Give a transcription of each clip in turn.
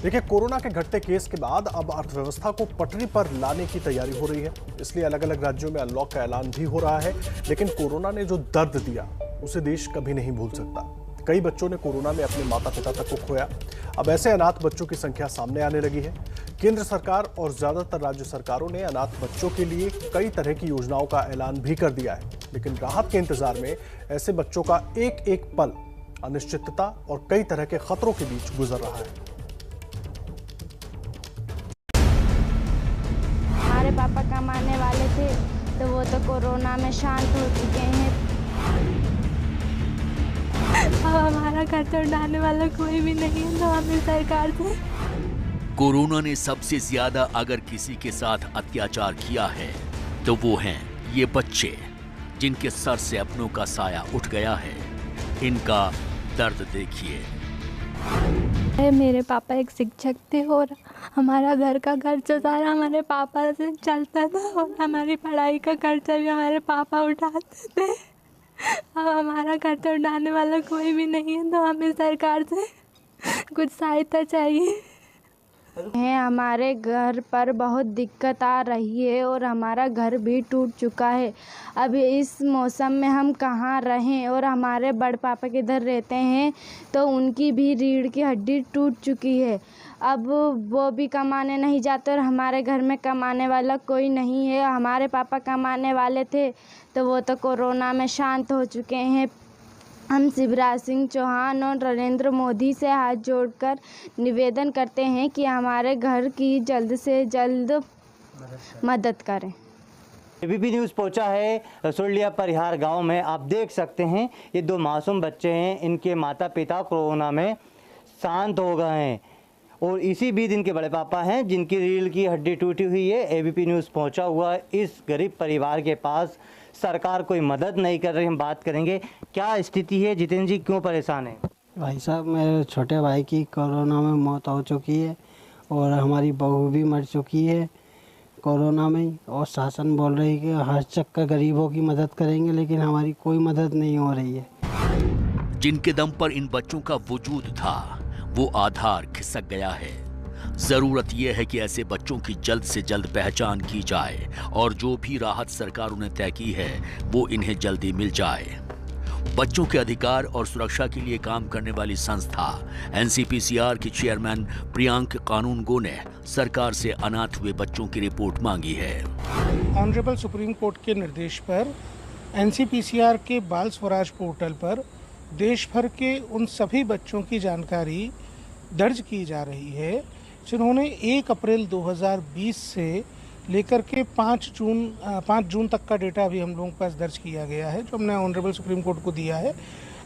देखिए, कोरोना के घटते केस के बाद अब अर्थव्यवस्था को पटरी पर लाने की तैयारी हो रही है। इसलिए अलग अलग राज्यों में अनलॉक का ऐलान भी हो रहा है। लेकिन कोरोना ने जो दर्द दिया उसे देश कभी नहीं भूल सकता। कई बच्चों ने कोरोना में अपने माता पिता तक को खोया। अब ऐसे अनाथ बच्चों की संख्या सामने आने लगी है। केंद्र सरकार और ज्यादातर राज्य सरकारों ने अनाथ बच्चों के लिए कई तरह की योजनाओं का ऐलान भी कर दिया है। लेकिन राहत के इंतजार में ऐसे बच्चों का एक एक पल अनिश्चितता और कई तरह के खतरों के बीच गुजर रहा है। हमारे पापा कमाने वाले थे तो वो तो कोरोना में शांत हो चुके हैं। अब हमारा खर्चा उठाने वाला कोई भी नहीं है तो हमें सरकार से। कोरोना ने सबसे ज्यादा अगर किसी के साथ अत्याचार किया है तो वो हैं ये बच्चे, जिनके सर से अपनों का साया उठ गया है। इनका दर्द देखिए। मेरे पापा एक शिक्षक थे और हमारा घर का खर्चा सारा हमारे पापा से चलता था और हमारी पढ़ाई का खर्चा भी हमारे पापा उठाते थे। अब हमारा खर्चा उठाने वाला कोई भी नहीं है तो हमें सरकार से कुछ सहायता चाहिए। हमारे घर पर बहुत दिक्कत आ रही है और हमारा घर भी टूट चुका है। अब इस मौसम में हम कहाँ रहें, और हमारे बड़ पापा किधर रहते हैं तो उनकी भी रीढ़ की हड्डी टूट चुकी है। अब वो भी कमाने नहीं जाते और हमारे घर में कमाने वाला कोई नहीं है। हमारे पापा कमाने वाले थे तो वो तो कोरोना में शांत हो चुके हैं। हम शिवराज सिंह चौहान और नरेंद्र मोदी से हाथ जोड़कर निवेदन करते हैं कि हमारे घर की जल्द से जल्द मदद करें। एबीपी न्यूज़ पहुंचा है रसोलिया परिहार गांव में। आप देख सकते हैं ये दो मासूम बच्चे हैं, इनके माता पिता कोरोना में शांत हो गए हैं और इसी बीच इनके बड़े पापा हैं जिनकी रीढ़ की हड्डी टूटी हुई है। एबीपी न्यूज़ पहुंचा हुआ इस गरीब परिवार के पास। सरकार कोई मदद नहीं कर रही। हम बात करेंगे क्या स्थिति है। जितेंद्र जी, क्यों परेशान हैं? भाई साहब, मेरे छोटे भाई की कोरोना में मौत हो चुकी है और हमारी बहू भी मर चुकी है कोरोना में। और शासन बोल रही है कि हर चक्कर गरीबों की मदद करेंगे, लेकिन हमारी कोई मदद नहीं हो रही है। जिनके दम पर इन बच्चों का वजूद था वो आधार खिसक गया है। जरूरत यह है कि ऐसे बच्चों की जल्द से जल्द पहचान की जाए और जो भी राहत सरकारों ने तय की है वो इन्हें जल्दी मिल जाए। बच्चों के अधिकार और सुरक्षा के लिए काम करने वाली संस्था एनसीपीसीआर की चेयरमैन प्रियांक कानूनगो ने सरकार से अनाथ हुए बच्चों की रिपोर्ट मांगी है। ऑनरेबल सुप्रीम कोर्ट के निर्देश पर एनसीपीसीआर के बाल स्वराज पोर्टल पर देश भर के उन सभी बच्चों की जानकारी दर्ज की जा रही है जिन्होंने 1 अप्रैल 2020 से लेकर के 5 जून तक का डेटा अभी हम लोगों के पास दर्ज किया गया है, जो हमने ऑनरेबल सुप्रीम कोर्ट को दिया है।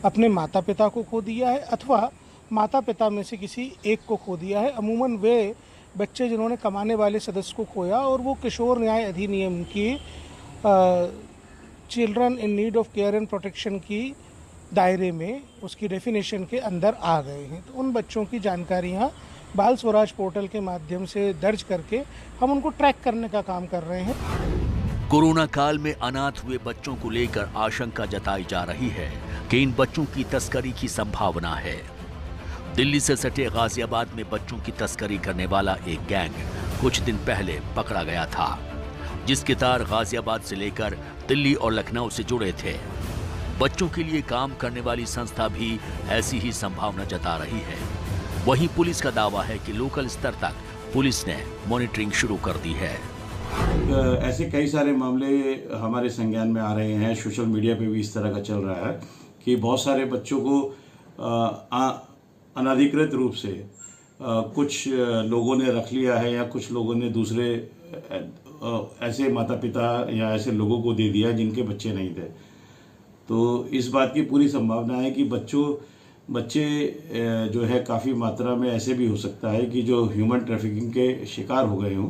अपने माता पिता को खो दिया है अथवा माता पिता में से किसी एक को खो दिया है। अमूमन वे बच्चे जिन्होंने कमाने वाले सदस्य को खोया और वो किशोर न्याय अधिनियम की children in need of care and protection की दायरे में, उसकी डेफिनेशन के अंदर आ गए हैं। तो उन बच्चों की जानकारियाँ बाल स्वराज पोर्टल के माध्यम से दर्ज करके हम उनको ट्रैक करने का काम कर रहे हैं। कोरोना काल में अनाथ हुए बच्चों को लेकर आशंका जताई जा रही है कि इन बच्चों की तस्करी की संभावना है। दिल्ली से सटे गाजियाबाद में बच्चों की तस्करी करने वाला एक गैंग कुछ दिन पहले पकड़ा गया था, जिसके तार गाजियाबाद से लेकर दिल्ली और लखनऊ से जुड़े थे। बच्चों के लिए काम करने वाली संस्था भी ऐसी ही संभावना जता रही है। वहीं पुलिस का दावा है कि लोकल स्तर तक पुलिस ने मॉनिटरिंग शुरू कर दी है। ऐसे कई सारे मामले हमारे संज्ञान में आ रहे हैं। सोशल मीडिया पे भी इस तरह का चल रहा है कि बहुत सारे बच्चों को अनधिकृत रूप से कुछ लोगों ने रख लिया है या कुछ लोगों ने दूसरे ऐसे माता पिता या ऐसे लोगों को दे दिया जिनके बच्चे नहीं थे। तो इस बात की पूरी संभावना है कि बच्चे जो है काफ़ी मात्रा में ऐसे भी हो सकता है कि जो ह्यूमन ट्रैफिकिंग के शिकार हो गए हों।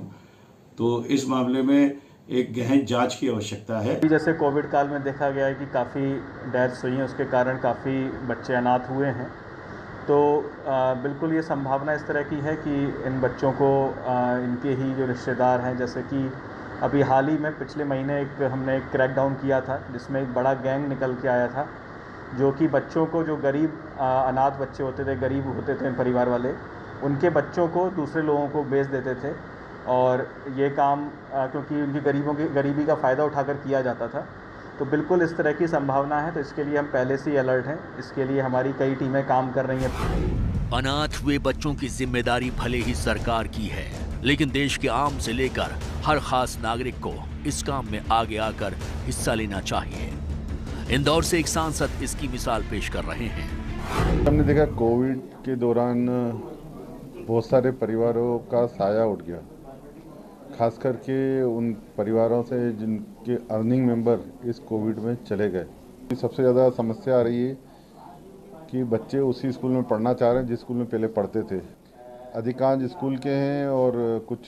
तो इस मामले में एक गहन जांच की आवश्यकता है। जैसे कोविड काल में देखा गया है कि काफ़ी डेथ्स हुई हैं, उसके कारण काफ़ी बच्चे अनाथ हुए हैं। तो बिल्कुल ये संभावना इस तरह की है कि इन बच्चों को इनके ही जो रिश्तेदार हैं, जैसे कि अभी हाल ही में पिछले महीने हमने एक क्रैकडाउन किया था जिसमें एक बड़ा गैंग निकल के आया था जो कि बच्चों को, जो गरीब अनाथ बच्चे होते थे, गरीब होते थे परिवार वाले, उनके बच्चों को दूसरे लोगों को बेच देते थे और ये काम क्योंकि उनकी गरीबी का फ़ायदा उठाकर किया जाता था। तो बिल्कुल इस तरह की संभावना है, तो इसके लिए हम पहले से ही अलर्ट हैं। इसके लिए हमारी कई टीमें काम कर रही हैं। अनाथ हुए बच्चों की जिम्मेदारी भले ही सरकार की है, लेकिन देश के आम से लेकर हर खास नागरिक को इस काम में आगे आकर हिस्सा लेना चाहिए। इंदौर से एक सांसद इसकी मिसाल पेश कर रहे हैं। हमने देखा कोविड के दौरान बहुत सारे परिवारों का साया उठ गया, खास करके उन परिवारों से जिनके अर्निंग मेंबर इस कोविड में चले गए। सबसे ज़्यादा समस्या आ रही है कि बच्चे उसी स्कूल में पढ़ना चाह रहे हैं जिस स्कूल में पहले पढ़ते थे। अधिकांश स्कूल के हैं और कुछ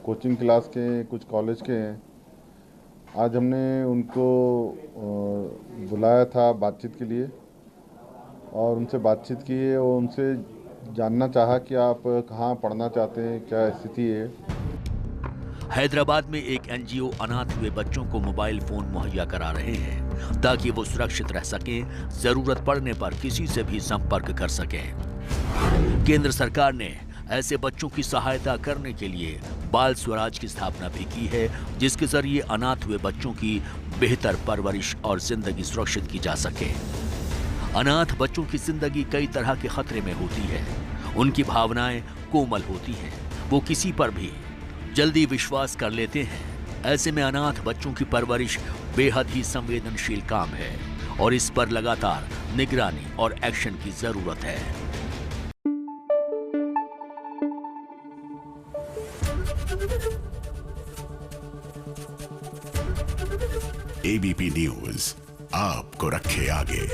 कोचिंग क्लास के हैं, कुछ कॉलेज के हैं। आज हमने उनको बुलाया था बातचीत के लिए और उनसे बातचीत की है और उनसे जानना चाहा कि आप कहाँ पढ़ना चाहते हैं, क्या स्थिति है। हैदराबाद में एक एनजीओ अनाथ हुए बच्चों को मोबाइल फोन मुहैया करा रहे हैं ताकि वो सुरक्षित रह सकें, जरूरत पड़ने पर किसी से भी संपर्क कर सकें। केंद्र सरकार ने ऐसे बच्चों की सहायता करने के लिए बाल स्वराज की स्थापना भी की है, जिसके जरिए अनाथ हुए बच्चों की बेहतर परवरिश और जिंदगी सुरक्षित की जा सके। अनाथ बच्चों की जिंदगी कई तरह के खतरे में होती है। उनकी भावनाएं कोमल होती हैं, वो किसी पर भी जल्दी विश्वास कर लेते हैं। ऐसे में अनाथ बच्चों की परवरिश बेहद ही संवेदनशील काम है और इस पर लगातार निगरानी और एक्शन की जरूरत है। एबीपी न्यूज आपको रखे आगे।